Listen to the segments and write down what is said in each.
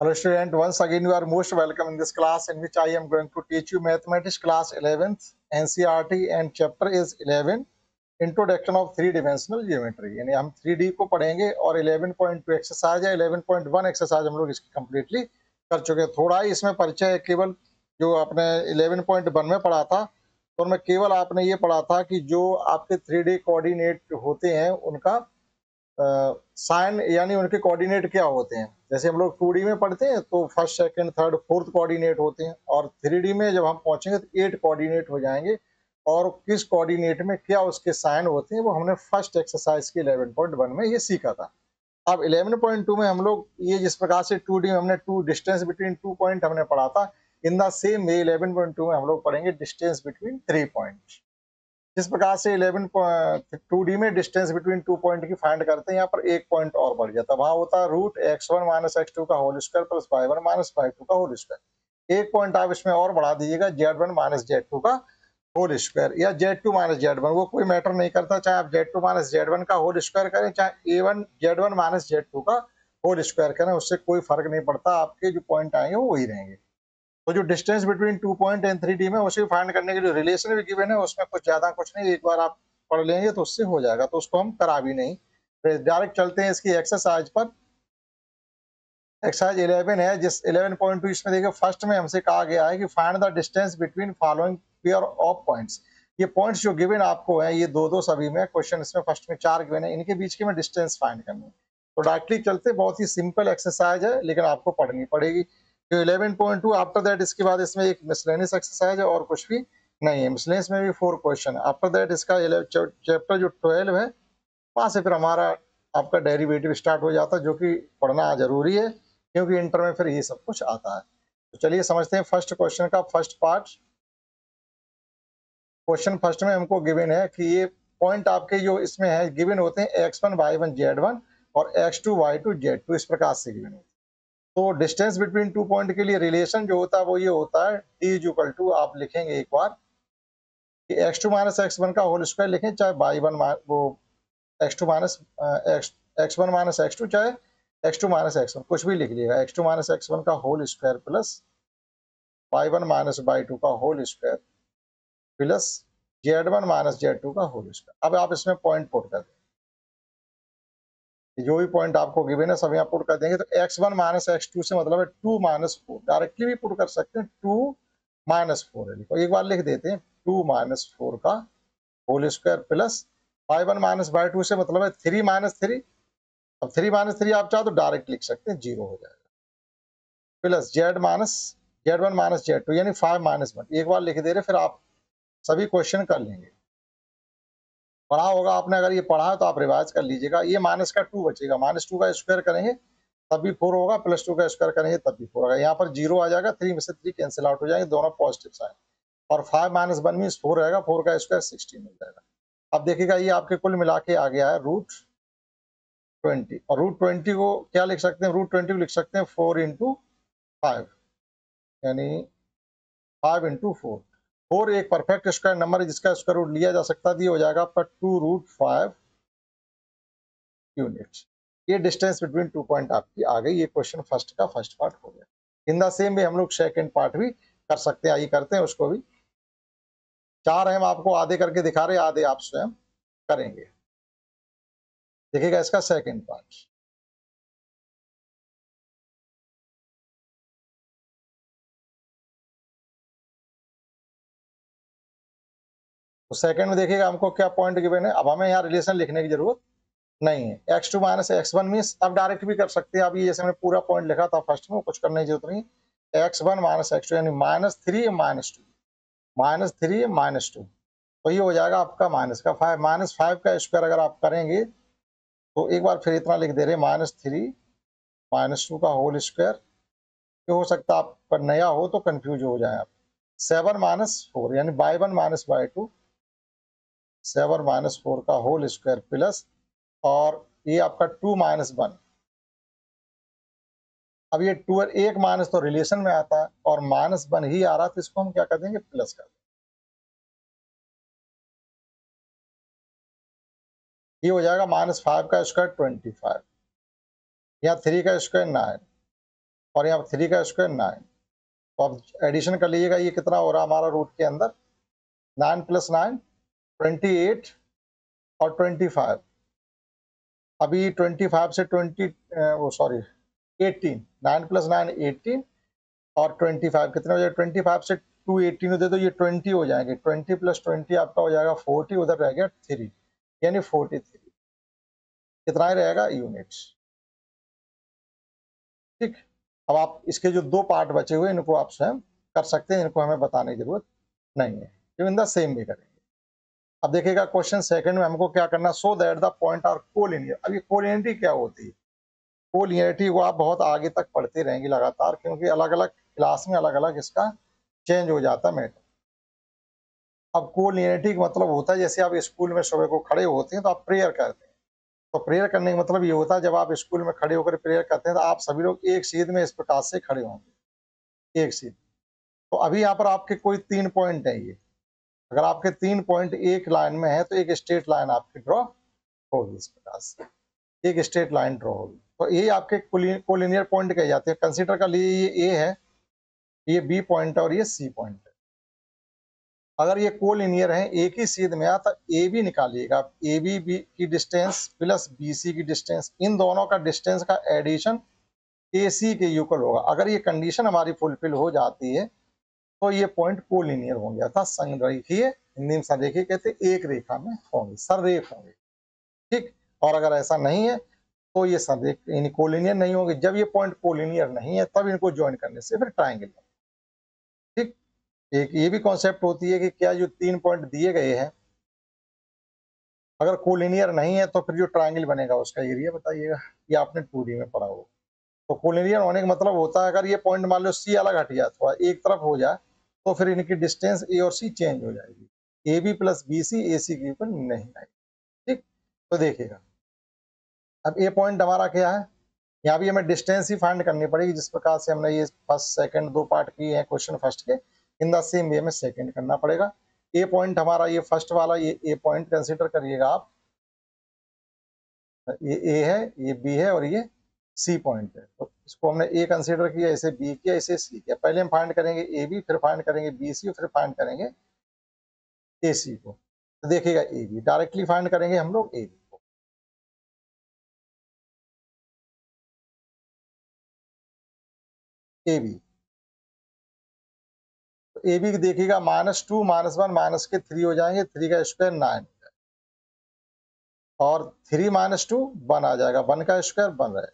Hello student, once again you are most welcome in this class in which I am going to teach you mathematics class 11th NCERT and chapter is 11 introduction of three dimensional geometry. यानी हम 3D को पढ़ेंगे और 11.2 exercise है, 11.1 exercise हम लोग इसकी completely कर चुके हैं। थोड़ा ही इसमें परिचय है, केवल जो आपने 11.1 में पढ़ा था तो मैं केवल आपने ये पढ़ा था कि जो आपके 3D कोऑर्डिनेट होते हैं उनका साइन यानी उनके कोऑर्डिनेट क्या होते हैं। जैसे हम लोग 2D में पढ़ते हैं तो first second third fourth coordinate होते हैं, और 3D में जब हम पहुंचेंगे तो 8 कोऑर्डिनेट हो जाएंगे, और किस कोऑर्डिनेट में क्या उसके साइन होते हैं वो हमने फर्स्ट एक्सरसाइज के 11.1 में ये सीखा था। अब 11.2 में हम लोग ये जिस प्रकार से 2D में हमने टू डिस्टेंस बिटवीन 2 पॉइंट हमने पढ़ा था, इन द सेम वे 11.2 में हम लोग पढ़ेंगे डिस्टेंस बिटवीन 3 पॉइंट। जिस प्रकार से 2D में डिस्टेंस बिटवीन 2 पॉइंट की फाइंड करते हैं, यहाँ पर एक पॉइंट और बढ़ जाता है, वहां होता है रूट x1 माइनस x2 का whole square plus y1 minus y2 का होल स्क्वायर। एक पॉइंट आप इसमें और बढ़ा दीजिएगा z1 माइनस z2 का होल स्क्वायर या z2 माइनस z1, वो कोई मैटर नहीं करता, चाहे आप z2 माइनस z1 का होल स्क्वायर करें चाहे a1 z1 माइनस z2 का होल स्क्वायर करें, उससे कोई फर्क नहीं पड़ता, आपके जो पॉइंट आएंगे वो वही रहेंगे। तो जो distance between 2 point and 3D में उसे फाइंड करने के लिए रिलेशन भी गिवन है, उसमें कुछ ज्यादा कुछ नहीं, एक बार आप पढ़ लेंगे तो उससे हो जाएगा, तो उसको हम करा भी नहीं। फिर डायरेक्ट चलते हैं इसकी एक्सरसाइज पर। एक्सरसाइज 11 है, जिस 11.2 इसमें देखिए फर्स्ट में हमसे कहा गया है कि find the distance between following pair of points. ये पॉइंट्स जो गिवन आपको है ये दो दो सभी में क्वेश्चन, इसमें फर्स्ट में 4 गिवन है, इनके बीच की में डिस्टेंस फाइंड करनी है। तो डायरेक्टली चलते, बहुत ही सिंपल एक्सरसाइज है लेकिन आपको पढ़नी पड़ेगी। तो 11.2 आफ्टर दैट इसके बाद इसमें एक मिसलेनियस एक्सरसाइज है और कुछ भी नहीं है। मिसलेनियस में भी 4 क्वेश्चन है। आफ्टर दैट इसका चैप्टर जो 12 है, वहां से फिर हमारा आपका डेरिवेटिव स्टार्ट हो जाता है, जो कि पढ़ना जरूरी है क्योंकि इंटर में फिर ये सब कुछ आता है। तो चलिए समझते हैं फर्स्ट क्वेश्चन का फर्स्ट पार्ट। क्वेश्चन फर्स्ट में हमको गिवन है कि ये पॉइंट आपके जो इसमें है गिवन होते हैं x1 y1 z1 और x2 y2 z2, इस प्रकार से गिवन होते हैं। तो डिस्टेंस बिटवीन 2 पॉइंट के लिए रिलेशन जो होता है वो ये होता है d इज इक्वल टू, आप लिखेंगे एक बार कि x2 माइनस x1 का होल स्क्वायर लिखें, चाहे y1 वो x2 minus x1 minus x2, चाहे x2 माइनस x1, कुछ भी लिख लीजिएगा, x2 माइनस x1 का whole square plus y1 minus y2 का whole square plus z1 minus z2 का होल स्क्वायर। अब आप इसमें पॉइंट पुट कर दें, जो भी पॉइंट आपको गिवन है सब यहाँ पुट कर देंगे। तो x1 माइनस x2 से मतलब है 2 माइनस 4, डायरेक्टली भी पुट कर सकते हैं, 2 माइनस 4 है, लिखो एक बार लिख देते हैं 2 माइनस 4 का whole square plus y1 minus y2 से मतलब है 3 माइनस 3। अब 3 माइनस 3 आप चाहो तो डायरेक्ट लिख सकते हैं, 0 हो जाएगा, प्लस z1 माइनस z2 यानी 5 माइनस 1, एक बार लिख दे रहे, फिर आप सभी क्वेश्चन कर लेंगे। पढ़ा होगा आपने, अगर ये पढ़ा है तो आप रिवाइज कर लीजिएगा। ये माइनस का 2 बचेगा, माइनस 2 का स्क्वायर करेंगे तब भी 4 होगा, प्लस 2 का स्क्वायर करेंगे तब भी 4 होगा। यहाँ पर 0 आ जाएगा, 3 में से 3 कैंसिल आउट हो जाएंगे, दोनों पॉजिटिव साइन, और 5 माइनस 1 मीन 4 रहेगा, 4 का स्क्वायर 16 मिल जाएगा। अब देखिएगा ये आपके कुल मिला के आ गया है √20, और √20 को क्या लिख सकते हैं, √20 को लिख सकते हैं 4 इंटू 5, यानी 5 इंटू 4। 4 एक परफेक्ट स्क्वायर नंबर है जिसका स्क्वायर रूट लिया जा सकता है, ये हो जाएगा आपका 2√5 यूनिट। ये डिस्टेंस बिटवीन 2 पॉइंट आपकी आ गई। ये क्वेश्चन फर्स्ट का फर्स्ट पार्ट हो गया। इन द सेम वे हम लोग सेकंड पार्ट भी कर सकते हैं, आइए करते हैं उसको भी। 4 हम आपको आधे करके दिखा रहे हैं, आधे आप स्वयं करेंगे। देखिएगा इसका सेकंड पार्ट। तो सेकंड में देखिएगा हमको क्या पॉइंट गिवन है। अब हमें यहाँ रिलेशन लिखने की जरूरत नहीं है। x2 माइनस x1 मीन्स अब डायरेक्ट भी कर सकते हैं। अभी जैसे मैंने पूरा पॉइंट लिखा था फर्स्ट में, कुछ करने की जरूरत नहीं। x1 माइनस x2 यानी -3 -2, -3 -2, तो ये हो जाएगा आपका माइनस का 5, -5 का स्क्वायर अगर आप करेंगे तो एक बार फिर इतना लिख दे रहे, -3 -2 का होल स्क्वायर। ये हो सकता है आप पर नया हो तो कंफ्यूज हो जाए आप। 7 -4 यानी y1 माइनस y2, 7 -4 का होल स्क्वायर प्लस, और ये आपका 2 -1। अब ये 2 एक माइनस तो रिलेशन में आता है और -1 ही आ रहा, तो इसको हम क्या कर देंगे, प्लस कर देंगे। ये हो जाएगा -5 का स्क्वायर 25, या 3 का स्क्वायर 9, और यहाँ 3 का स्क्वायर 9। तो अब एडिशन कर लीजिएगा, ये कितना हो रहा है हमारा रूट के अंदर, 9 + 9 28 और 25। अभी 25 से 20 वो सॉरी 18, 9 + 9 18 और 25 कितने हो जाएगा, 25 से 2 18 दे दो, ये 20 हो जाएंगे, 20 + 20 आपका हो जाएगा 40, उधर रह गया 3 यानी 43। कितना ही रहेगा यूनिट्स। ठीक, अब आप इसके जो दो पार्ट बचे हुए इनको आप स्वयं कर सकते हैं, इनको हमें बताने की जरूरत नहीं है, क्यों इन द सेम भी करेंगे। अब देखिएगा क्वेश्चन सेकंड में हमको क्या करना, so that the point are collinear. अब ये कोलिनियरिटी क्या होती है, कोलिनियरिटी को आप बहुत आगे तक पढ़ते रहेंगे लगातार, क्योंकि अलग अलग क्लास में अलग अलग इसका चेंज हो जाता है मैटर। अब कोलिनियरिटी का मतलब होता है, जैसे आप स्कूल में सुबह को खड़े होते हैं तो आप प्रेयर करते हैं, तो प्रेयर करने का मतलब ये होता है जब आप स्कूल में खड़े होकर प्रेयर करते हैं तो आप सभी लोग एक सीध में इस प्रकार से खड़े होंगे, एक सीध। तो अभी यहाँ पर आपके कोई 3 पॉइंट है, ये अगर आपके 3 पॉइंट एक लाइन में है तो एक स्ट्रेट लाइन आपकी ड्रॉ होगी, इस प्रकार से एक स्ट्रेट लाइन ड्रॉ होगी। तो ये आपके कोलिनियर पॉइंट कहे जाते हैं। कंसीडर कर लीजिए ये ए है, ये बी पॉइंट और ये सी पॉइंट है। अगर ये कोलिनियर है, एक ही सीध में आता ए बी निकालिएगा, ए बी की डिस्टेंस प्लस बी सी की डिस्टेंस, इन दोनों का डिस्टेंस का एडिशन ए सी के इक्वल होगा। अगर ये कंडीशन हमारी फुलफिल हो जाती है तो ये पॉइंट कोलिनियर होंगे, अर्थात संरेखीय, हिंदी में संरेखीय कहते हैं, एक रेखा में होंगे, सररेख होंगे। ठीक, और अगर ऐसा नहीं है तो ये संरेख यानी कोलिनियर नहीं होंगे। जब ये पॉइंट कोलिनियर नहीं है तब इनको ज्वाइन करने से फिर ट्राइंगल। ठीक, एक ये भी कॉन्सेप्ट होती है कि क्या जो 3 पॉइंट दिए गए हैं अगर कोलिनियर नहीं है तो फिर जो ट्राइंगल बनेगा उसका एरिया बताइएगा, ये आपने 2D में पढ़ा हो। तो कोलिनियर होने का मतलब होता है अगर ये पॉइंट मान लो सी अलग हट जाए, थोड़ा एक तरफ हो जाए, तो फिर इनकी डिस्टेंस ए और सी चेंज हो जाएगी, A B plus B C A C के ऊपर नहीं आएगी। ठीक, तो देखिएगा अब ए पॉइंट हमारा क्या है, यहाँ भी हमें डिस्टेंस ही फाइंड करनी पड़ेगी, जिस प्रकार से हमने ये फर्स्ट सेकंड दो पार्ट किए हैं क्वेश्चन फर्स्ट के, इन द सेम वे में सेकंड करना पड़ेगा। ए पॉइंट हमारा ये फर्स्ट वाला, ये ए पॉइंट कंसीडर करिएगा आप, ये ए है, ये बी है और ये सी पॉइंट है। तो इसको हमने ए कंसीडर किया, ऐसे बी किया, ऐसे सी किया। पहले हम फाइंड करेंगे ए बी, फिर फाइंड करेंगे बी सी, फिर फाइंड करेंगे ए सी को। तो देखिएगा ए बी डायरेक्टली फाइंड करेंगे हम लोग ए बी को। ए बी तो ए बी देखिएगा -2 -1 माइनस के 3 हो जाएंगे, 3 का स्क्वायर 9 और 3 - 2 1 आ जाएगा, 1 का स्क्वायर 1 रहेगा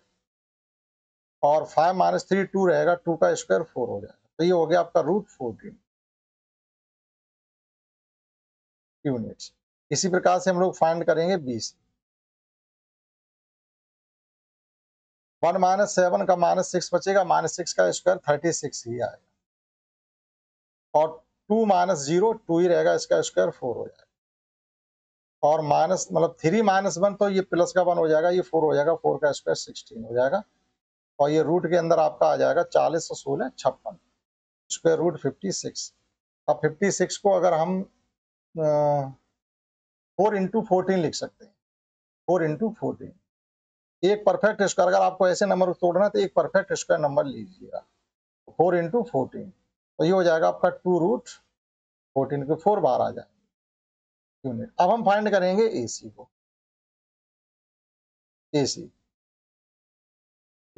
और 5 - 3 2 रहेगा, 2 का स्क्वायर 4 हो जाएगा। तो ये हो गया आपका √14 यूनिट्स। इसी प्रकार से हम लोग फाइंड करेंगे बी सी। 1 - 7 का -6 बचेगा, -6 का स्क्वायर 36 ही आएगा और 2 - 0 2 ही रहेगा, इसका स्क्वायर 4 हो जाएगा और माइनस मतलब 3 - 1 तो ये प्लस का 1 हो जाएगा, ये 4 हो जाएगा, 4 का स्क्वायर 16 हो जाएगा और ये रूट के अंदर आपका आ जाएगा 40 और 16 56, स्क्वायर रूट 56। अब 56 को अगर हम 4 × 14 लिख सकते हैं, 4 × 14 एक परफेक्ट स्क्वायर। अगर आपको ऐसे नंबर तोड़ना है तो एक परफेक्ट स्क्वायर नंबर लीजिएगा, 4 × 14 तो ये हो जाएगा आपका 2√14 के 4 बार आ जाएंगे यूनिट। अब हम फाइंड करेंगे ए सी को। ए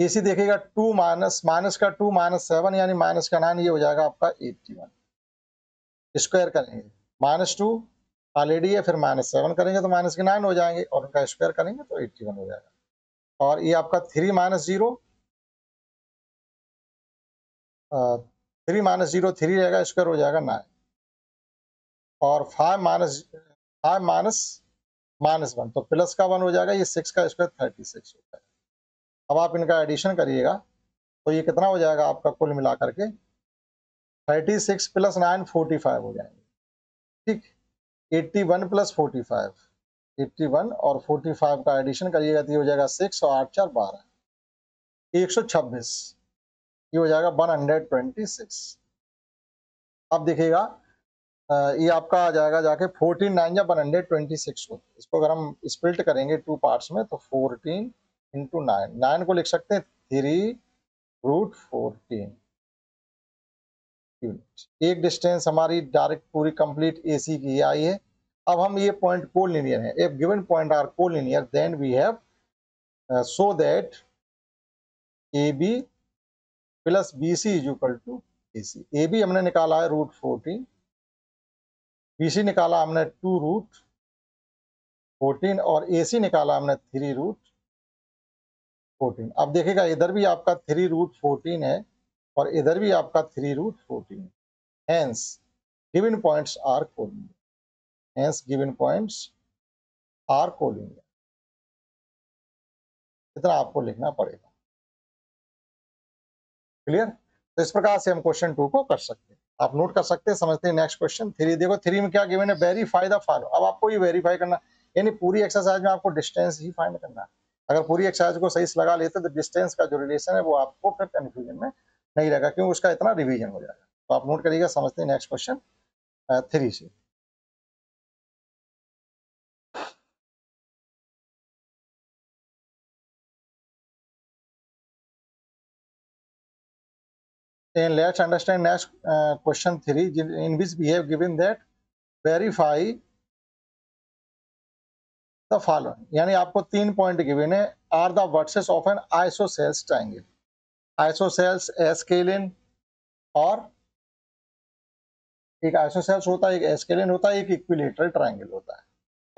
सी देखिएगा 2 माइनस का 2 -7 यानी माइनस का 9, ये हो जाएगा आपका 81। स्क्वायर करेंगे -2 ऑलरेडी है, फिर -7 करेंगे तो माइनस के 9 हो जाएंगे और उनका स्क्वायर करेंगे तो 81 हो जाएगा। और ये आपका 3 - 0 3 - 0 3 रहेगा, स्क्वायर हो जाएगा 9 और 5 -1 तो प्लस का 1 हो जाएगा, ये 6 का स्क्वायर 36 हो जाएगा। अब आप इनका एडिशन करिएगा तो ये कितना हो जाएगा आपका कुल मिला करके 36 + 9 45 हो जाएंगे। ठीक, 81 + 45 81 और 45 का एडिशन करिएगा तो ये हो जाएगा 6 और 8 4 12 126, ये हो जाएगा 126। अब देखिएगा ये आपका आ जाएगा जाके 14 9 या 126 हो। इसको अगर हम स्प्लिट करेंगे 2 पार्ट्स में तो 14 × 9 9 को लिख सकते हैं 3 √14 यूनिट। एक डिस्टेंस हमारी डायरेक्ट पूरी कंप्लीट AC की आई है। अब हम ये पॉइंट कोलिनियर है। If given point are collinear then we have so that AB plus BC is equal to AC। AB हमने निकाला है √14, BC निकाला हमने 2√14 और AC निकाला हमने 3√14। अब देखिएगा इधर भी आपका 3√14 है और इधर भी आपका 3√14। Hence given points are collinear. Hence given points are collinear. इतना आपको लिखना पड़ेगा। क्लियर? तो इस प्रकार से हम क्वेश्चन 2 को कर सकते हैं। आप नोट कर सकते हैं, समझते हैं। नेक्स्ट क्वेश्चन 3 देखो। 3 में क्या गिवन है? Verify the follow. अब आपको ये वेरीफाई करना, यानी पूरी एक्सरसाइज में आपको डिस्टेंस ही फाइंड करना है। अगर पूरी एक्सरसाइज को सही से लगा लेते तो डिस्टेंस का जो रिलेशन है वो आपको फिर कंफ्यूजन में नहीं रहेगा, क्योंकि उसका इतना रिवीजन हो जाएगा। तो आप नोट करिएगा, समझते हैं नेक्स्ट क्वेश्चन 3 से। And let's understand next question 3, in which we have given that verify the following। यानी आपको 3 पॉइंट गिवन है। Are the vertices of an isosceles triangle. Isosceles scalene और एक आइसोसेल्स होता है, एक एस्केलिन होता है, एक इक्विलेटरल ट्रायंगल होता है।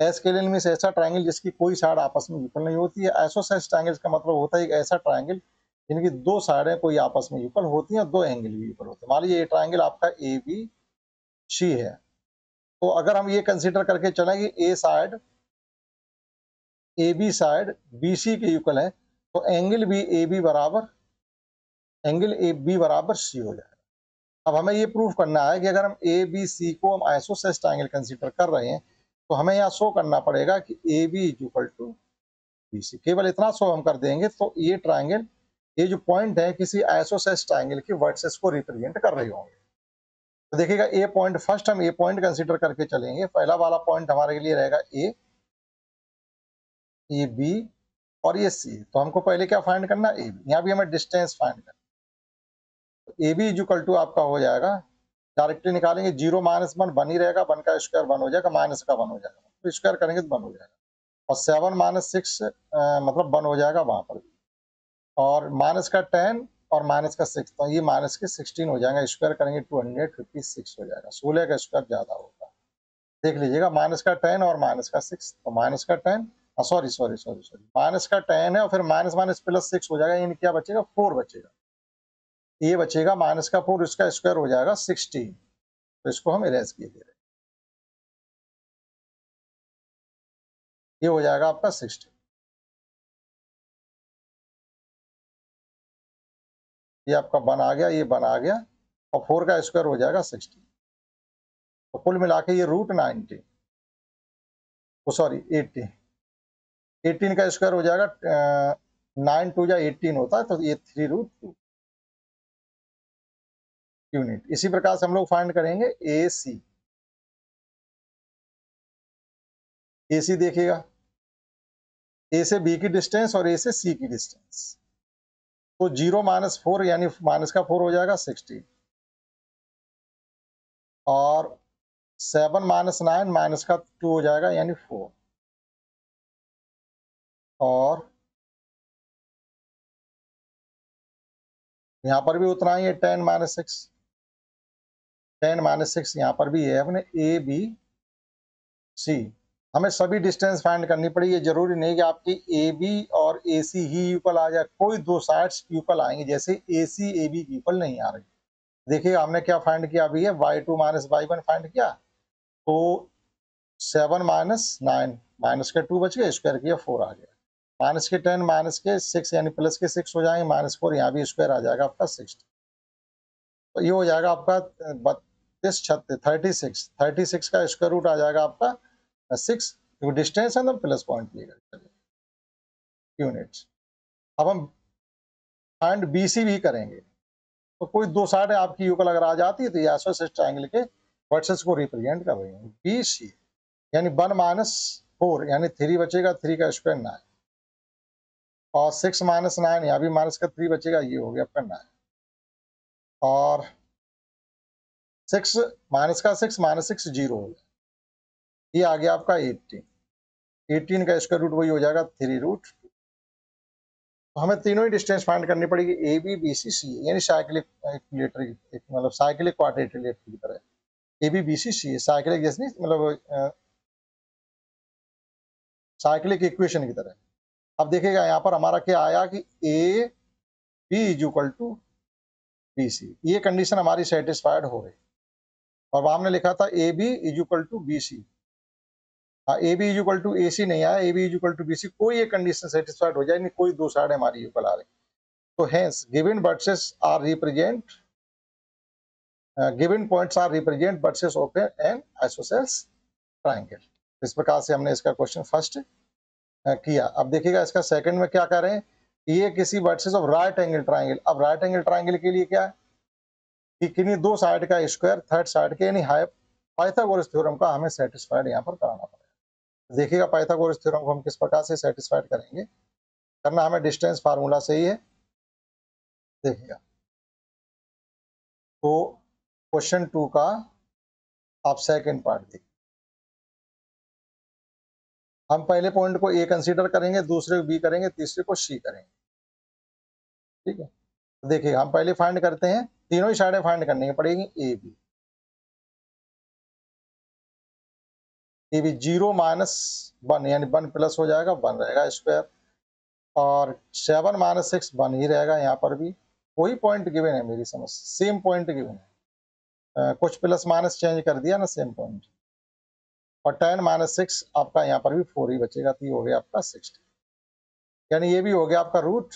एस्केलिन में ऐसा ट्रायंगल जिसकी कोई साइड आपस में इक्वल नहीं होती है। आइसोसेल्स ट्रायंगल का मतलब होता है एक ऐसा ट्रायंगल जिनकी दो साइडें कोई आपस में इक्वल होती हैं और दो एंगल भी इक्वल होते हैं। मान लीजिए ये ट्रायंगल आपका ABC है, तो अगर हम ये कंसीडर करके चलें कि ए साइड AB साइड BC के इक्वल है, तो एंगल भी AB बराबर C हो जाएगा। अब हमें ये प्रूफ करना है कि अगर हम ABC को हम आइसोसेल्स ट्रायंगल कंसीडर कर रहे हैं, तो हमें यहाँ शो करना पड़ेगा कि AB is equal to BC। केवल इतना शो हम कर देंगे तो ये ट्रायंगल, ये जो पॉइंट है, किसी आइसोसेल्स ट्रायंगल के वर्सेस को रिप्रेजेंट कर रहे होंगे। तो देखिएगा ए पॉइंट, फर्स्ट हम ए पॉइंट कंसीडर करके चलेंगे। पहला वाला पॉइंट हमारे लिए रहेगा ये B और ये C। तो हमको पहले क्या फाइंड करना है? AB। यहाँ भी हमें डिस्टेंस फाइंड करना। तो AB इज इक्वल टू आपका हो जाएगा, डायरेक्टली निकालेंगे, 0 - 1 1 ही रहेगा, 1 का स्क्वायर 1 हो जाएगा, माइनस का 1 हो जाएगा, तो स्क्वायर करेंगे तो 1 हो जाएगा। और 7 - 6 मतलब 1 हो जाएगा वहां पर। और माइनस का 10 और माइनस का 6, तो ये माइनस के 16 हो जाएगा, स्क्वायर करेंगे 256 हो जाएगा। 16 का स्क्वायर ज्यादा होगा। देख लीजिएगा, माइनस का 10 और माइनस का 6, तो माइनस का 10, sorry sorry sorry sorry, minus का 10 है और फिर माइनस माइनस प्लस 6 हो जाएगा, यानी क्या बचेगा? 4 बचेगा। ये बचेगा माइनस का 4, इसका स्क्वायर हो जाएगा 16। तो इसको हम इरेज किए दे रहे हैं, ये हो जाएगा आपका 16। ये आपका 1 आ गया, ये 1 आ गया, और 4 का स्क्वायर हो जाएगा 16। तो कुल मिला के ये √90, सॉरी 18, 18 का स्क्वायर हो जाएगा 9 2 जा 18 होता है, तो ये 3√2 यूनिट। इसी प्रकार से हम लोग फाइंड करेंगे AC। AC देखिएगा, A से B की डिस्टेंस और A से C की डिस्टेंस। तो 0 - 4 यानी माइनस का 4 हो जाएगा 16, और 7 - 9 माइनस का 2 हो जाएगा यानी 4, और यहाँ पर भी उतना ही है, 10 - 6, 10 - 6 यहाँ पर भी है अपने ABC। हमें सभी डिस्टेंस फाइंड करनी पड़ी। ये जरूरी नहीं कि आपकी AB और AC ही इक्वल आ जाए, कोई दो साइड्स इक्वल आएंगे, जैसे AC AB की इक्वल नहीं आ रही। देखिए हमने क्या फाइंड किया अभी है, y2 - y1 फाइंड किया, तो 7 - 9 माइनस के 2 बच गए, स्क्वायर किया 4 आ गया, माइनस के 10 माइनस के 6 यानी प्लस के 6 हो जाएंगे, -4 यहाँ भी स्क्वायर आ जाएगा आपका 60। तो ये हो जाएगा आपका 32 36 36 का स्क्वायर रूट आ जाएगा आपका 6, क्योंकि डिस्टेंस है ना, प्लस पॉइंट लिएगा यूनिट्स। अब हम फाइंड BC भी करेंगे, तो कोई दो साइड आपकी इक्वल अगर आ जाती है तो ये आइसोसेलेस ट्रायंगल के वर्सेस को रिप्रेजेंट कर रही है। BC यानी 1 - 4 यानी 3 बचेगा, 3 का स्क्वायर 9, और 6 माइनस 9, यहाँ भी माइनस का 3 बचेगा, ये हो गया आपका 9। और 6 माइनस का 6 माइनस 6 0 हो गया, ये आ गया आपका 18। 18 का स्क्वायर रूट वही हो जाएगा 3 रूट। तो हमें तीनों ही डिस्टेंस फाइंड करनी पड़ेगी, ए बी बी सी सी, यानी साइक्लिक इक्विलेटरल, मतलब साइक्लिक क्वाड्रेटिलेटरल की तरह। A B B C C cyclic जैसे नहीं, मतलब साइक्लिक इक्वेशन की तरह। अब देखिएगा यहाँ पर हमारा क्या आया कि A B is equal to B C, ये कंडीशन हमारी सेटिस्फाइड हो गई। और हमने लिखा था A B is equal to B C, हाँ A B is equal to A C नहीं आया, A B is equal to B C, कोई एक कंडीशन सेटिस्फाइड हो जाए, नहीं कोई दो साइड हमारी इक्वल आ रही। तो hence given vertices are represent, given points are represent vertices of an isosceles triangle. इस प्रकार से हमने इसका क्वेश्चन फर्स्ट किया। अब देखिएगा इसका सेकंड में क्या कर रहे हैं, ये किसी versus of right angle triangle. अब राइट एंगल ट्रायंगल के लिए क्या है कि किन्हीं दो साइड का स्क्वायर थर्ड साइड के, यानी पाइथागोरस थ्योरम का हमें सेटिस्फाइड यहाँ पर कराना पड़ेगा। देखिएगा पाइथागोरस थ्योरम को हम किस प्रकार से सेटिस्फाइड करेंगे, करना हमें डिस्टेंस फार्मूला से ही है। देखिएगा तो क्वेश्चन 2 का आप सेकंड पार्ट देखिए। हम पहले पॉइंट को ए कंसीडर करेंगे, दूसरे को बी करेंगे, तीसरे को सी करेंगे। ठीक है, तो देखिए हम पहले फाइंड करते हैं, तीनों ही साइडें फाइंड करनी पड़ेगी। ए बी 0 माइनस 1, यानी 1 प्लस हो जाएगा, 1 रहेगा स्क्वायर। और 7 माइनस 6 1 ही रहेगा, यहाँ पर भी वही पॉइंट गिवन है, मेरी समझ सेम पॉइंट गिवन है, कुछ प्लस माइनस चेंज कर दिया ना, सेम पॉइंट। और 10 माइनस 6 आपका यहाँ पर भी 4 ही बचेगा, तो ये हो गया आपका 60, यानी ये भी हो गया आपका रूट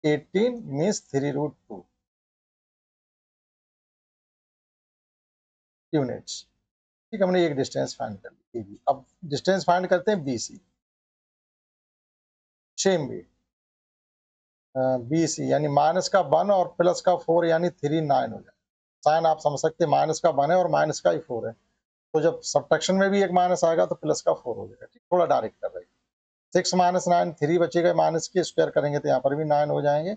18 मीन्स 3 रूट 2 यूनिट्स। ठीक है, हमने एक डिस्टेंस फाइंड कर ली। अब डिस्टेंस फाइंड करते हैं बी सी, सेम भी बी सी, यानी माइनस का 1 और प्लस का 4, यानी 3 9 हो जाए। साइन आप समझ सकते हैं, माइनस का 1 है और माइनस का ही 4 है, तो जब सब्ट्रैक्शन में भी एक माइनस आएगा तो प्लस का 4 हो जाएगा। ठीक, थोड़ा डायरेक्ट कर रहे हैं। 6 माइनस 9 3 बचेगा, माइनस के स्क्वायर करेंगे तो यहाँ पर भी 9 हो जाएंगे।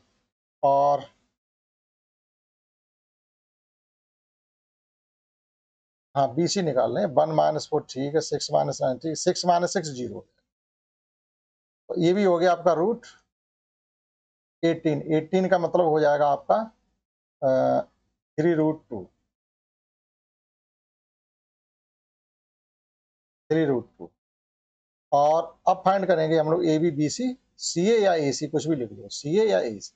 और हाँ बी सी निकाल लें, 1 माइनस 4 ठीक है, 6 माइनस 9 ठीक, 6 माइनस 6 0, तो ये भी हो गया आपका रूट 18। 18 का मतलब हो जाएगा आपका 3 रूट 2, 3 रूट 2। और अब फाइंड करेंगे हम लोग ए बी बी सी, सी ए या ए सी, कुछ भी लिख लो, सी ए या ए सी।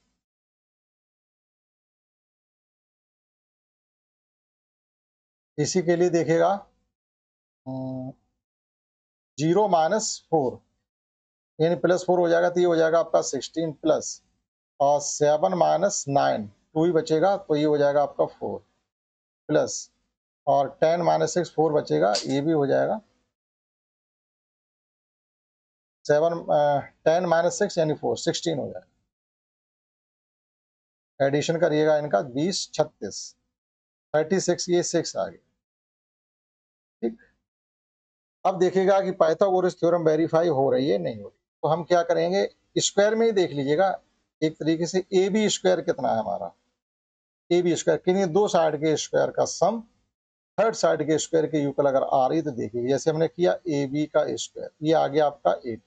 इसी के लिए देखेगा 0 माइनस 4, यानी प्लस 4 हो जाएगा, तो ये हो जाएगा आपका 16 प्लस, और 7 माइनस 9 2 ही बचेगा, तो ये हो जाएगा आपका 4 प्लस, और 10 माइनस 6 4 बचेगा, ये भी हो जाएगा 7 10 माइनस 6 यानी 4 16 हो जाएगा। एडिशन करिएगा इनका 20 36 36, ये 6 आ गया। ठीक, अब देखिएगा कि पाइथागोरस थ्योरम वेरीफाई हो रही है नहीं हो रही, तो हम क्या करेंगे, स्क्वायर में ही देख लीजिएगा एक तरीके से। ए बी स्क्वायर कितना है हमारा, ए बी स्क्वायर किन्हीं दो साइड के स्क्वायर का सम थर्ड साइड के स्क्वायर के यूकल अगर आ रही, तो देखिए जैसे हमने किया ए बी का स्क्वायर, ये आ गया आपका 80।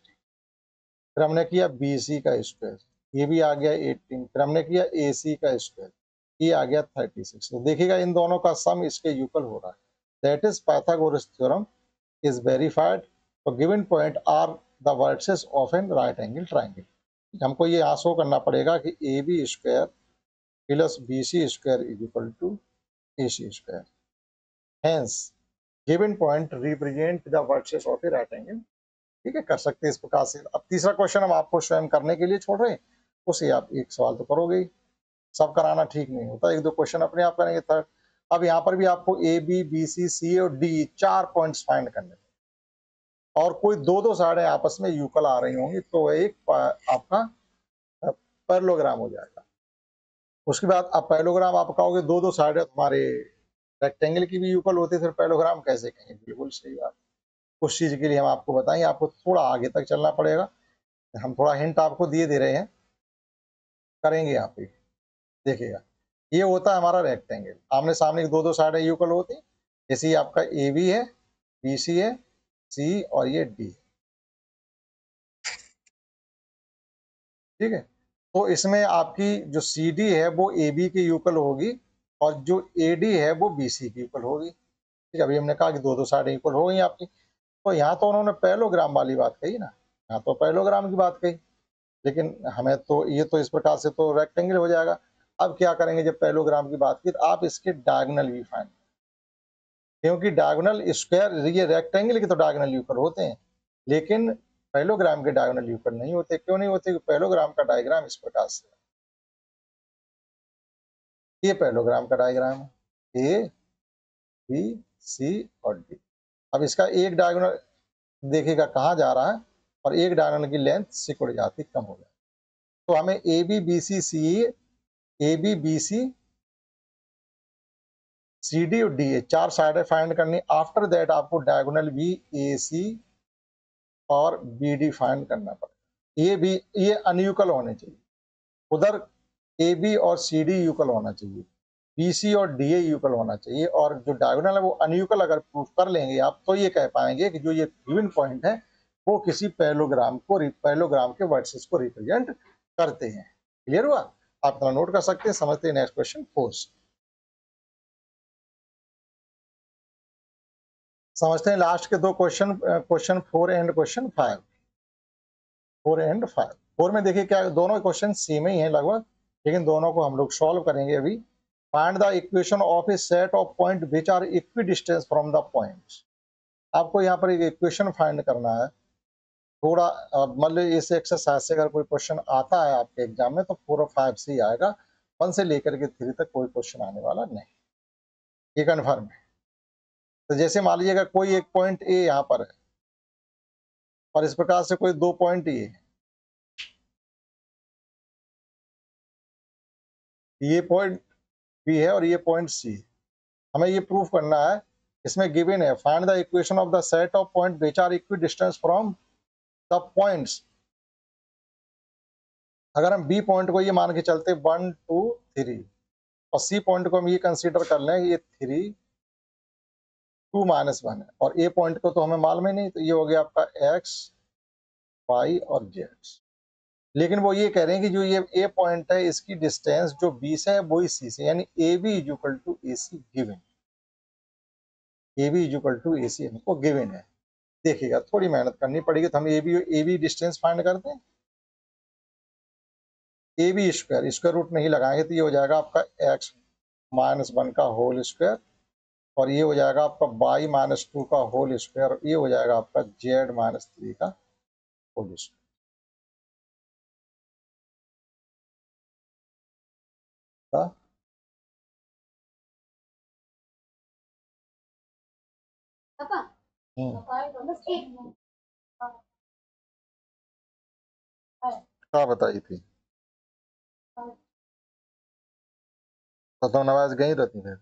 फिर हमने किया बी सी का स्क्वायर, ये भी आ गया 18। फिर हमने किया ए सी का स्क्वायर, ये आ गया 36। तो देखिएगा इन दोनों का सम इसके यूकल हो रहा है, that is Pythagoras theorem is verified for given point are the vertices of an right angle triangle। हमको ये यहाँ शो करना पड़ेगा कि A B square plus B C square is equal to A C square, hence given point represent the vertices of a right angle. ठीक है, कर सकते हैं इस प्रकार से। अब तीसरा क्वेश्चन हम आपको स्वयं करने के लिए छोड़ रहे हैं, उसे आप एक सवाल तो करोगे ही, सब कराना ठीक नहीं होता, एक दो क्वेश्चन अपने आप करेंगे। थर्ड, अब यहाँ पर भी आपको ए बी बी सी सी और डी 4 पॉइंट्स फाइंड करने, और कोई दो दो साइडें आपस में यूकल आ रही होंगी, तो एक आपका पैरेललोग्राम हो जाएगा। उसके बाद आप पैरेललोग्राम आप कहोगे दो दो साइडें हमारे रेक्टेंगल की भी यूकल होती है, फिर पैरेललोग्राम कैसे कहेंगे, बिल्कुल सही बात। उस चीज के लिए हम आपको बताएंगे, आपको थोड़ा आगे तक चलना पड़ेगा। हम थोड़ा हिंट आपको दिए दे रहे हैं, करेंगे यहाँ पे। देखिएगा, ये होता है हमारा रेक्टेंगल, आमने सामने की दो दो साइड इक्वल होती, जैसे ये आपका ए बी है, बी सी है, सी और ये डी, ठीक है। तो इसमें आपकी जो सी डी है वो ए बी के इक्वल होगी और जो ए डी है वो बी सी की इक्वल होगी, ठीक है। अभी हमने कहा कि दो दो साइड इक्वल हो गई आपकी, तो यहाँ तो उन्होंने पैरेललोग्राम वाली बात कही ना, यहाँ तो पैरेललोग्राम की बात कही, लेकिन हमें तो ये तो इस प्रकार से तो रेक्टेंगल हो जाएगा। अब क्या करेंगे, जब पैरेललोग्राम की बात की तो आप इसके डायगोनल भी फाइंड, क्योंकि डायगोनल स्क्वायर, ये रेक्टेंगल के तो डायगोनल यूकर होते हैं, लेकिन पैरेललोग्राम के डायगोनल यूकर नहीं होते। क्यों नहीं होते? पैरेललोग्राम का डायग्राम इस प्रकार से, ये पैरेललोग्राम का डायग्राम है, ए बी सी और डी। अब इसका एक डायगोनल देखिएगा कहाँ जा रहा है, और एक डायगोनल की लेंथ सिकुड़ जाती, कम हो जाती। तो हमें A B B C C, A B B C C D और डी ए चार साइडें फाइंड करनी। आफ्टर दैट आपको डायगोनल भी ए सी और बी डी फाइंड करना पड़ेगा। ये भी, ये अनयूकल होने चाहिए, उधर ए बी और सी डी यूकल होना चाहिए, बी सी और डी ए यूकल होना चाहिए, और जो डायगोनल है वो अनयूकल अगर प्रूफ कर लेंगे आप, तो ये कह पाएंगे कि जो ये गिवन पॉइंट है वो किसी पैरेललोग्राम को, पैरेललोग्राम के वर्सेस को रिप्रेजेंट करते हैं। क्लियर हुआ? आप इतना नोट कर सकते हैं। समझते हैं नेक्स्ट क्वेश्चन 4। समझते हैं लास्ट के दो question, question 4 and question 5। 4 and 5, 4 में देखिए क्या, दोनों क्वेश्चन सेम ही हैं लगभग, लेकिन दोनों को हम लोग सॉल्व करेंगे अभी। Find the equation of a set of point which are equidistance from the points. आपको यहाँ पर एक इक्वेशन फाइंड करना है। थोड़ा मतलब इस एक्सरसाइज से अगर कोई क्वेश्चन आता है आपके एग्जाम में तो 4 और 5 से ही आएगा, 1 से लेकर के 3 तक कोई क्वेश्चन आने वाला नहीं, ये कन्फर्म है। तो जैसे मान लीजिएगा कोई एक पॉइंट ए यहाँ पर है, और इस प्रकार से कोई दो पॉइंट ये पॉइंट बी है और ये पॉइंट सी है। हमें ये प्रूफ करना है, इसमें गिवन है find the equation of the set of point which are equidistance from the points. अगर हम बी पॉइंट को ये मान के चलते 1 2 3, और सी पॉइंट को हम ये कंसीडर कर लें ये 3 2 -1 है, और ए पॉइंट को तो हमें मालूम ही नहीं, तो ये हो गया आपका एक्स वाई और जेड। लेकिन वो ये कह रहे हैं कि जो ये ए पॉइंट है इसकी डिस्टेंस जो बी से है वही सी से, यानी A B is equal to A C given, A B is equal to A C हमको गिवन है। देखिएगा थोड़ी मेहनत करनी पड़ेगी, तो हम ए बी डिस्टेंस फाइंड करते हैं। ए बी स्क्वायर रूट नहीं लगाएंगे तो ये हो जाएगा आपका एक्स -1 का होल स्क्वायर, और ये हो जाएगा आपका y -2 का होल स्क्वायर, ये हो जाएगा आपका z -3 का होल स्क्वायर। क्या बताई थी? तो नवाज गई रहती है,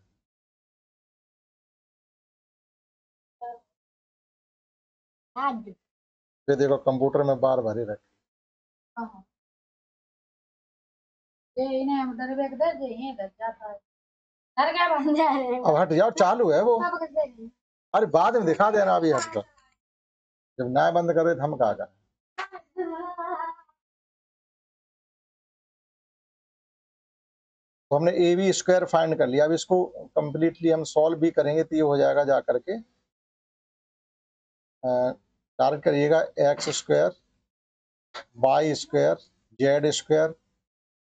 फिर देखो कंप्यूटर में बार भरे रखे। अब हट जाओ, चालू है वो, अरे बाद में दिखा देना, अभी हट जाओ, जब नया बंद कर दे तो हम कहा करें। तो हमने ए बी स्क्वायर फाइंड कर लिया, अब इसको कंप्लीटली हम सॉल्व भी करेंगे तो ये हो जाएगा, जा करके डायरेक्ट करिएगा X square Y square Z square,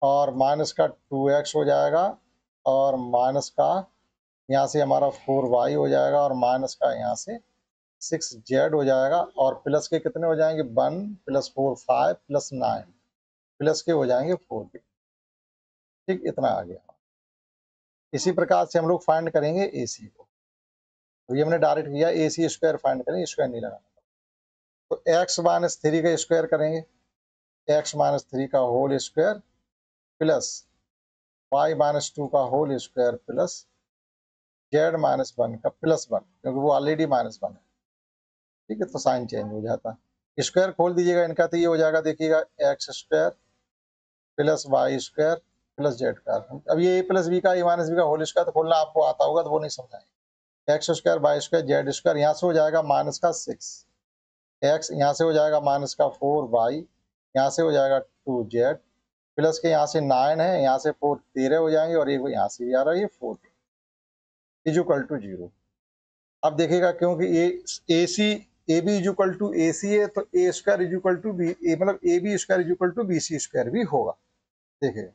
और माइनस का 2x हो जाएगा, और माइनस का यहाँ से हमारा 4y हो जाएगा, और माइनस का यहाँ से 6z हो जाएगा, और प्लस के कितने हो जाएंगे 1 + 4 5 + 9 प्लस के हो जाएंगे 4 के। ठीक, इतना आ गया। इसी प्रकार से हम लोग फाइंड करेंगे ए सी को, तो ये हमने डायरेक्ट किया, ए सी स्क्वायर फाइंड करेंगे, स्क्वायर नहीं लगाना। तो x -3 का स्क्वायर करेंगे, x -3 का होल स्क्वायर प्लस y -2 का होल स्क्वायर प्लस z -1 का +1, क्योंकि वो ऑलरेडी -1 है। ठीक है, तो साइन चेंज हो जाता। स्क्वायर खोल दीजिएगा इनका, तो ये हो जाएगा, देखिएगा X square plus Y square plus Z square. अब ये ए प्लस बी का, ए माइनस बी का होल स्क्वायर तो खोलना आपको आता होगा, तो वो नहीं समझाएंगे। X square Y square Z square, यहाँ से हो जाएगा माइनस का 6 एक्स, यहाँ से हो जाएगा माइनस का 4 वाई, यहाँ से हो जाएगा 2 जेड, प्लस के यहाँ से 9 है, यहाँ से 4 13 हो जाएंगे, और एक यहाँ से भी आ रहा है ये 4 इज इक्वल टू 0। अब देखिएगा क्योंकि ये A C A B is equal to A C है, तो A square is equal to B, मतलब A B square is equal to B C square भी होगा। देखिए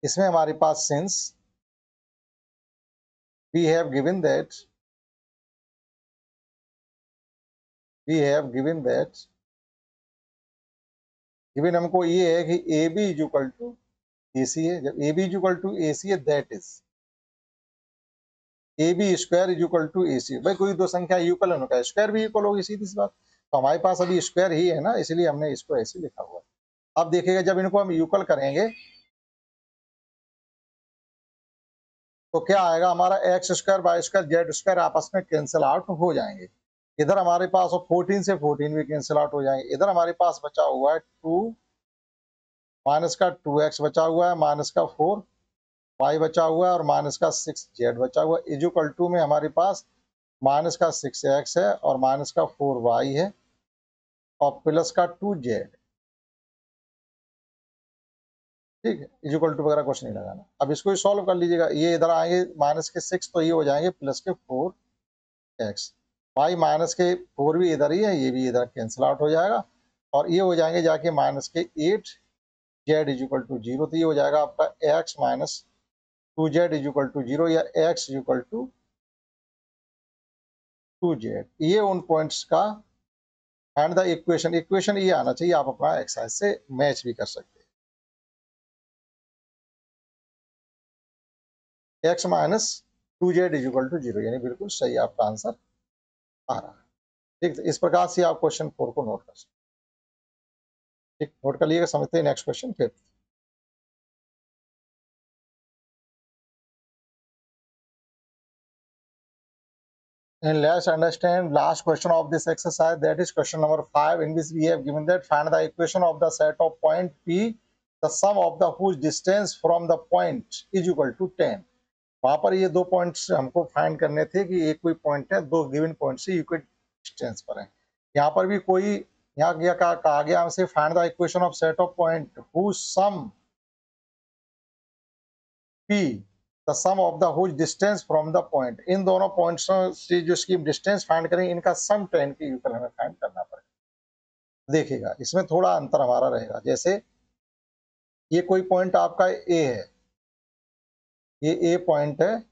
इसमें हमारे पास since we have given that given हमको ये है कि A B is equal to A C है। जब A B is equal to A C है, that is A B square is equal to A सी। भाई कोई दो संख्या इक्वल है, उनका स्क्वायर भी इक्वल होगी, सीधी सी बात। तो हमारे पास अभी स्क्वायर ही है ना, इसलिए हमने इसको ऐसे लिखा हुआ है। अब देखिएगा जब इनको हम इक्वल करेंगे तो क्या आएगा, हमारा X square Y square Z square आपस में कैंसिल आउट हो जाएंगे। इधर हमारे पास 14 से 14 भी कैंसिल आउट हो जाएंगे। इधर हमारे पास बचा हुआ है 2 माइनस का 2x बचा हुआ है, माइनस का 4 वाई बचा हुआ है, और माइनस का 6 जेड बचा हुआ है। इक्वल टू में हमारे पास माइनस का 6x है और माइनस का 4 वाई है और प्लस का 2 जेड। ठीक है, इक्वल टू वगैरह कुछ नहीं लगाना। अब इसको सॉल्व कर लीजिएगा, ये इधर आएंगे माइनस के 6, तो ये हो जाएंगे प्लस के 4x, वाई माइनस के 4 भी इधर ही है, ये भी इधर कैंसिल आउट हो जाएगा, और ये हो जाएंगे जाके माइनस के 8 जेड इज इक्वल टू 0। तो ये हो जाएगा आपका x minus 2 Z is equal to 0, या x is equal to 2 Z. ये उन पॉइंट्स का एंड द इक्वेशन ये आना चाहिए, आप अपना एक्सरसाइज से मैच भी कर सकते हैं। x minus 2 Z is equal to 0, यानी बिल्कुल सही आपका आंसर आ रहा है। ठीक, तो इस प्रकार से आप क्वेश्चन 4 को नोट कर सकते हैं। ठीक, नोट कर लिएगा। समझते हैं next question 5। And let's understand last question of this exercise, that is question number 5, in which we have given that find the equation of the set of point P, the sum of the whose distance from the point is equal to 10। वहां पर ये दो points हमको find करने थे कि एक कोई पॉइंट है, दो गिवन पॉइंट से इक्वल डिस्टेंस पर है। यहाँ पर भी कोई यहाँ कहा गया हमसे find the equation of set of point whose sum P the sum of the whose distance from the point. इन दोनों पॉइंट्स से जो इसकी डिस्टेंस फाइंड करेंगे, इनका सम 10 के इक्वल हमें फाइंड करना पड़ेगा। देखिएगा इसमें थोड़ा अंतर हमारा रहेगा। जैसे ये कोई पॉइंट आपका ए है, ये ए पॉइंट है,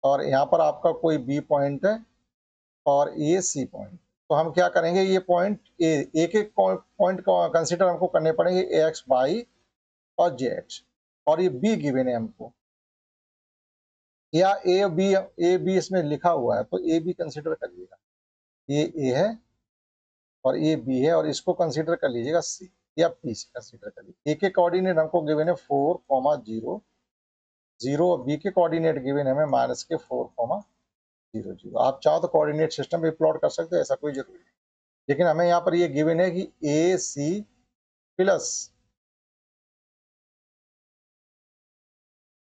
और यहाँ पर आपका कोई बी पॉइंट है, और ये सी पॉइंट। तो हम क्या करेंगे, ये पॉइंट ए, एक एक पॉइंट को कंसिडर हमको करने पड़ेंगे, एक्स वाई और जेड, और ये बी गिवन है हमको, या ए बी इसमें लिखा हुआ है, तो ए बी कंसिडर करिएगा। ये ए है और ये बी है, और इसको कंसिडर कर लीजिएगा सी, या पी से कंसिडर कर लीजिए। ए के कोऑर्डिनेट हमको गिवन है 4, 0 और बी के कोऑर्डिनेट गिवन है हमें माइनस के 4, 0, 0। आप चाहो तो कोऑर्डिनेट सिस्टम भी प्लॉट कर सकते हैं, ऐसा कोई जरूरी नहीं, लेकिन हमें यहाँ पर ये गिवन है कि A C plus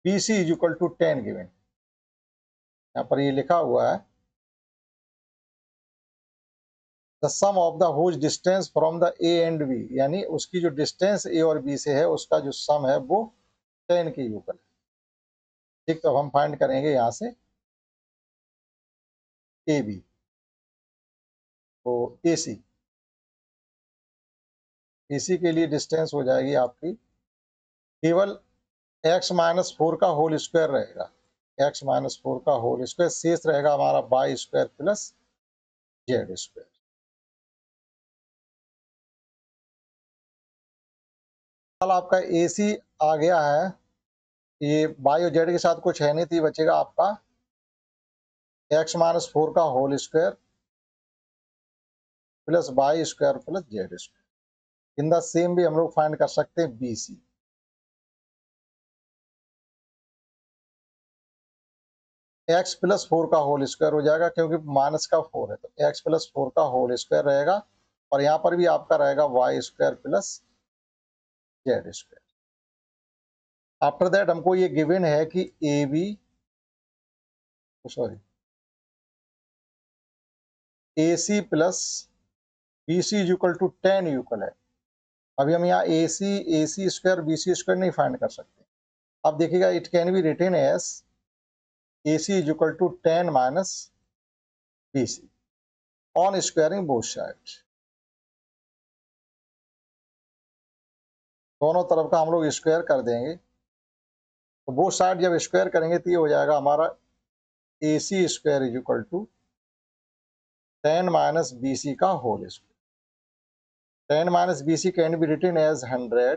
B C is equal to 10 given. यहाँ पर ये लिखा हुआ है the sum of the whose distance from the A and B, यानी उसकी जो डिस्टेंस ए और बी से है, उसका जो सम है वो 10 के इक्वल है। ठीक, तो हम फाइंड करेंगे यहाँ से ए बी, तो ए सी के लिए डिस्टेंस हो जाएगी आपकी केवल x माइनस 4 का होल स्क्वायर रहेगा, x माइनस 4 का होल स्क्वायर, शेष रहेगा हमारा Y square plus Z square. आपका ए सी आ गया है, ये वाई और जेड के साथ कुछ है नहीं, थी बचेगा आपका x माइनस 4 का whole square plus Y square plus Z square. In the same भी हम लोग फाइंड कर सकते हैं बी सी। एक्स प्लस 4 का होल स्क्वायर हो जाएगा, क्योंकि माइनस का 4 है, तो x प्लस 4 का होल स्क्वायर रहेगा, और यहाँ पर भी आपका रहेगा Y square plus Z square. After that हमको ये गिवन है कि A B sorry A C plus B C is equal to 10 equal है। अभी हम यहाँ A C square B C square नहीं फाइंड कर सकते। अब देखिएगा it can be written as A C is equal to 10 minus B C on squaring both sides. दोनों तरफ का हम लोग स्क्वायर कर देंगे, तो बोथ साइड जब स्क्वायर करेंगे तो ये हो जाएगा हमारा A C square is equal to 10 minus B C का whole square. 10 minus B C can be written as 100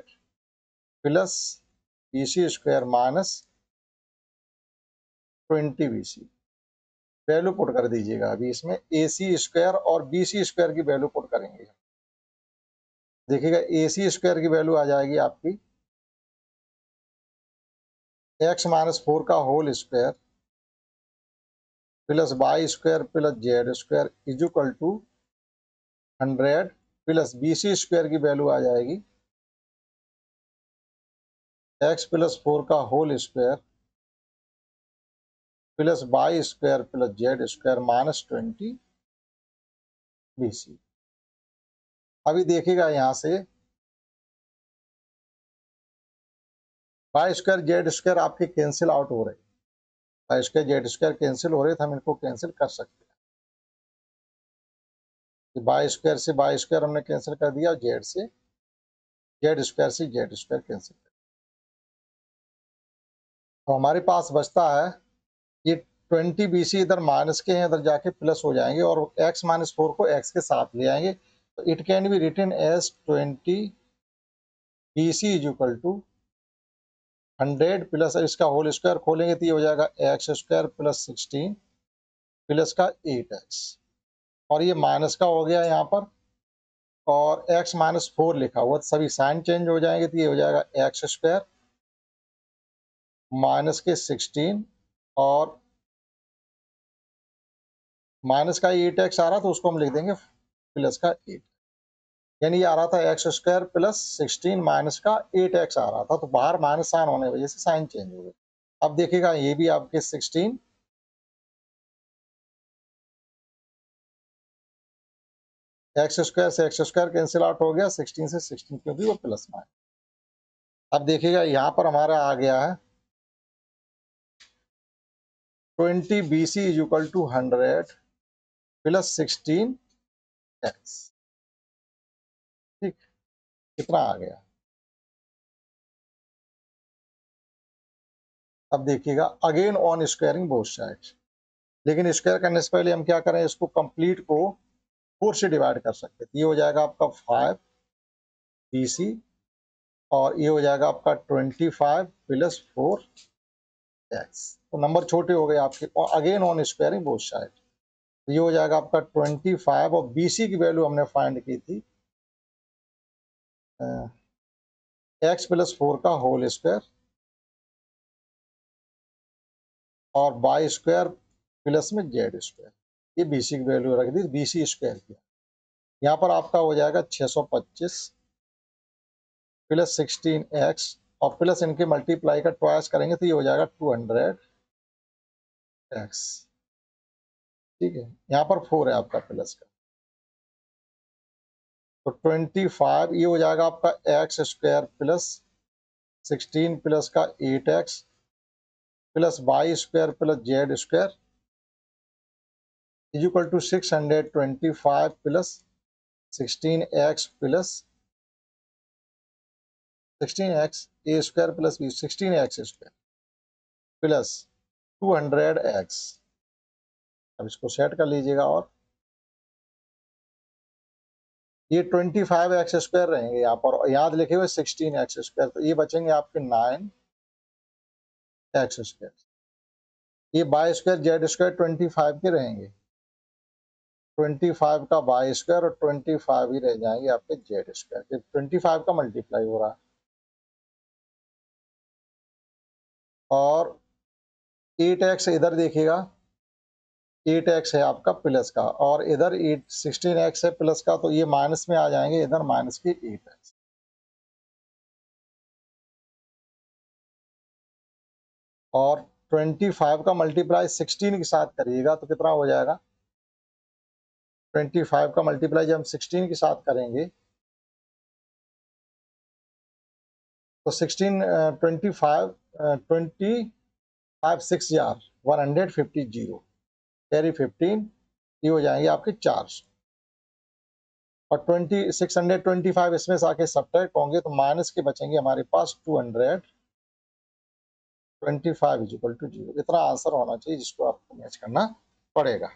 plus B C square minus 20 B C. Value put कर दीजिएगा। अभी इसमें ए सी स्क्वायर और बी सी स्क्वायर की value put करेंगे। देखिएगा ए C square की वैल्यू आ जाएगी आपकी एक्स माइनस 4 का whole square plus Y square plus Z square is equal to 100 plus B C square की वैल्यू आ जाएगी एक्स प्लस 4 का whole square plus Y square plus Z square minus 20 B C. अभी देखिएगा यहाँ से Y square Z square आपके cancel out हो रहे हैं। Y square Z square cancel हो रहे थे, हम इनको कैंसिल कर सकते हैं। वाई स्क्वायर से वाई स्क्वायर हमने कैंसिल कर दिया, जेड से जेड स्क्वायर से जेड स्क्वायर कैंसिल कर। तो हमारे पास बचता है ये 20 बी सी इधर माइनस के हैं, इधर जाके प्लस हो जाएंगे और x माइनस 4 को x के साथ ले आएंगे। तो it can be written as 20 B C is equal to 100 plus इसका होल स्क्वायर खोलेंगे तो ये हो जाएगा एक्स स्क्वायर प्लस 16 प्लस का 8x और ये माइनस का हो गया यहाँ पर और x माइनस 4 लिखा हुआ, तो सभी साइन चेंज हो जाएंगे तो ये हो जाएगा एक्स स्क्वायर माइनस के 16 और माइनस का 8x आ रहा तो उसको हम लिख देंगे प्लस का 8, यानी ये आ रहा था एक्स स्क्वायर प्लस 16 माइनस का 8x आ रहा था, तो बाहर माइनस साइन होने की वजह से साइन चेंज हो गया। अब देखिएगा ये भी आपके 16 एक्स स्क्वायर से एक्स स्क्वायर कैंसिल आउट हो गया, 16 से 16 क्योंकि वो प्लस में है। अब देखिएगा यहाँ पर हमारा आ गया है 20 B C is equal to 100 plus 16 X. ठीक, कितना आ गया? अब देखिएगा again on squaring both sides, लेकिन स्क्वायर करने से पहले हम क्या करें, इसको कंप्लीट को 4 से डिवाइड कर सकते हैं। ये हो जाएगा आपका 5 बी सी और ये हो जाएगा आपका 25 प्लस 4 एक्स। तो नंबर छोटे हो गए आपके और again on squaring both side. ये हो जाएगा आपका 25 और बी सी की वैल्यू हमने फाइंड की थी एक्स प्लस 4 का होल स्क्वायर और वाई स्क्वायर प्लस में जेड स्क्वायर। ये बी सी की वैल्यू रख दी, बी सी स्क्वायर की। यहाँ पर आपका हो जाएगा 625 प्लस 16x और प्लस इनके मल्टीप्लाई का ट्वाइस करेंगे तो ये हो जाएगा 200x। ठीक है, यहाँ पर 4 है आपका प्लस का, तो 25 ये हो जाएगा आपका एक्स स्क्वायर प्लस 16 प्लस का 8x plus Y square plus Z square is equal to 625 plus 16x plus 16x A square plus B 16x square plus 200x। अब इसको सेट कर लीजिएगा और ये 25 एक्स स्क्वायर रहेंगे यहाँ पर, याद लिखे हुए 16 एक्स स्क्वायर, तो ये बचेंगे आपके 9 एक्स स्क्वायर। ये वाई स्क्वायर जेड स्क्वायर 25 के रहेंगे, 25 का वाई स्क्वायर और 25 ही रह जाएंगे आपके जेड स्क्वायर। 25 का मल्टीप्लाई हो रहा है और 8x इधर देखिएगा 8x है आपका प्लस का, और इधर 16x है प्लस का, तो ये माइनस में आ जाएंगे, इधर माइनस के 8x। और 25 का मल्टीप्लाई 16 के साथ करिएगा तो कितना हो जाएगा? 25 का मल्टीप्लाई जब हम 16 के साथ करेंगे तो 16 25 25 6 जार 150 कैरी 15, ये हो जाएंगे आपके 4। और 625 इसमें से आके सब्ट्रैक्ट होंगे तो माइनस के बचेंगे हमारे पास 225 इज इक्वल टू 0। इतना आंसर होना चाहिए जिसको आपको मैच करना पड़ेगा।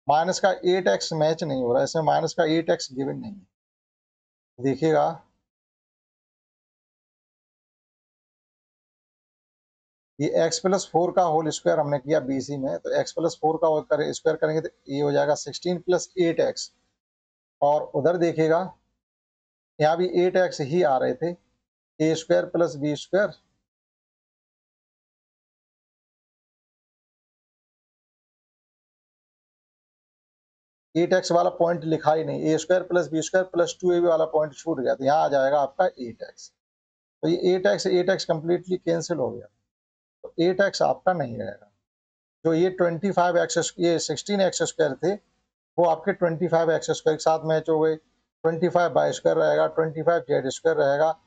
माइनस का 8x मैच नहीं हो रहा है, इसमें माइनस का 8x गिवन नहीं है। देखिएगा, ये x प्लस 4 का होल स्क्वायर हमने किया BC में, तो x प्लस 4 का स्क्वायर करेंगे तो ये हो जाएगा 16 प्लस 8x। और उधर देखिएगा यहाँ भी 8x ही आ रहे थे, a square plus b square, eight X वाला पॉइंट लिखा ही नहीं, A square plus B square plus 2ab वाला पॉइंट छूट गया, तो यहाँ आ जाएगा आपका 8x। तो ये 8x कम्प्लीटली कैंसिल हो गया, तो 8x आपका नहीं रहेगा। जो ये 25x, ये 16x स्क्वायर थे, वो आपके 25x स्क्वायर के साथ मैच हो गए। 25y स्क्वायर रहेगा, 25z स्क्वायर रहेगा,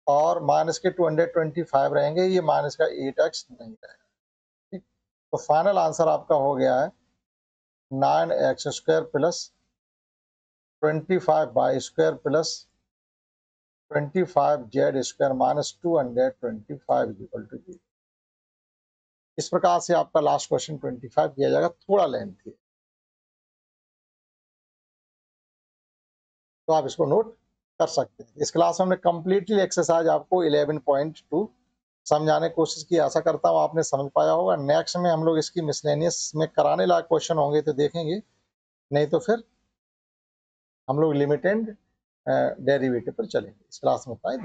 और माइनस के 225 रहेंगे, ये माइनस का 8x नहीं रहेगा। ठीक, तो फाइनल आंसर आपका हो गया है 9x square plus 25y square plus 25z square minus 225 equal to 0। इस प्रकार से आपका लास्ट क्वेश्चन 25 किया जाएगा, थोड़ा लेंथी है, तो आप इसको नोट कर सकते हैं। इस क्लास में हमने कंप्लीटली एक्सरसाइज आपको 11.2 समझाने की कोशिश की, आशा करता हूँ आपने समझ पाया होगा। नेक्स्ट में हम लोग इसकी मिसलेनियस में कराने लायक क्वेश्चन होंगे तो देखेंगे, नहीं तो फिर हम लोग लिमिटेड डेरिवेटिव पर चलेंगे। इस क्लास में पाए।